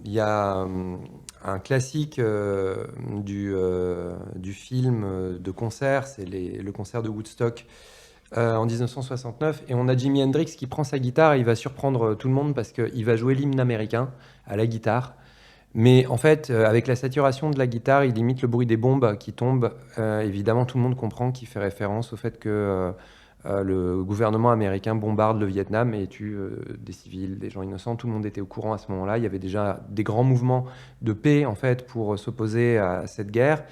Il y a un classique du film de concert, c'est le concert de Woodstock en 1969. Et on a Jimi Hendrix qui prend sa guitare et il va surprendre tout le monde parce qu'il va jouer l'hymne américain à la guitare. Mais en fait, avec la saturation de la guitare, il imite le bruit des bombes qui tombent. Évidemment, tout le monde comprend qu'il fait référence au fait que le gouvernement américain bombarde le Vietnam et tue des civils, des gens innocents. Tout le monde était au courant à ce moment-là. Il y avait déjà des grands mouvements de paix en fait pour s'opposer à cette guerre.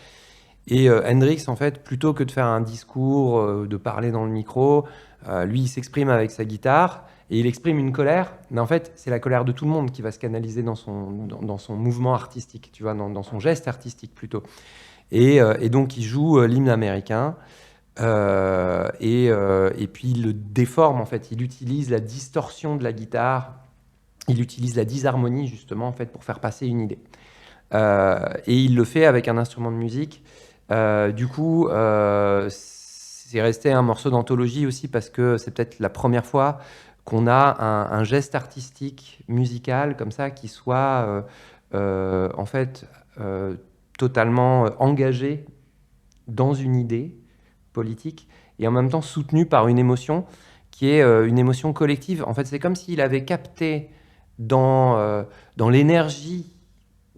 Et Hendrix, en fait, plutôt que de faire un discours, de parler dans le micro, lui, il s'exprime avec sa guitare et il exprime une colère. Mais en fait, c'est la colère de tout le monde qui va se canaliser dans son mouvement artistique, tu vois, dans son geste artistique plutôt. Et donc, il joue l'hymne américain. Et puis il le déforme en fait, il utilise la distorsion de la guitare, il utilise la disharmonie justement en fait pour faire passer une idée. Et il le fait avec un instrument de musique. Du coup, c'est resté un morceau d'anthologie aussi parce que c'est peut-être la première fois qu'on a un geste artistique musical comme ça qui soit en fait totalement engagé dans une idée politique et en même temps soutenu par une émotion qui est une émotion collective. En fait, c'est comme s'il avait capté dans l'énergie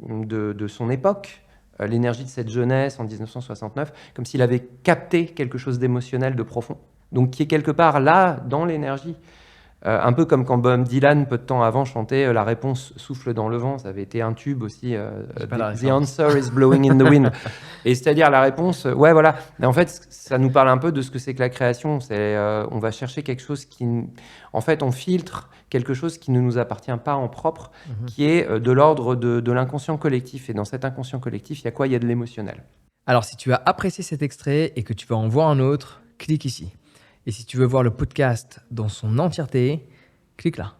de son époque, l'énergie de cette jeunesse en 1969, comme s'il avait capté quelque chose d'émotionnel, de profond. Donc qui est quelque part là, dans l'énergie. Un peu comme quand Bob Dylan, peu de temps avant, chantait La réponse souffle dans le vent. Ça avait été un tube aussi. The answer is blowing in the wind. Et c'est-à-dire la réponse, ouais, voilà. Mais en fait, ça nous parle un peu de ce que c'est que la création. On va chercher quelque chose qui... En fait, on filtre quelque chose qui ne nous appartient pas en propre, qui est de l'ordre de l'inconscient collectif. Et dans cet inconscient collectif, il y a quoi? Il y a de l'émotionnel. Alors, si tu as apprécié cet extrait et que tu veux en voir un autre, clique ici. Et si tu veux voir le podcast dans son entièreté, clique là.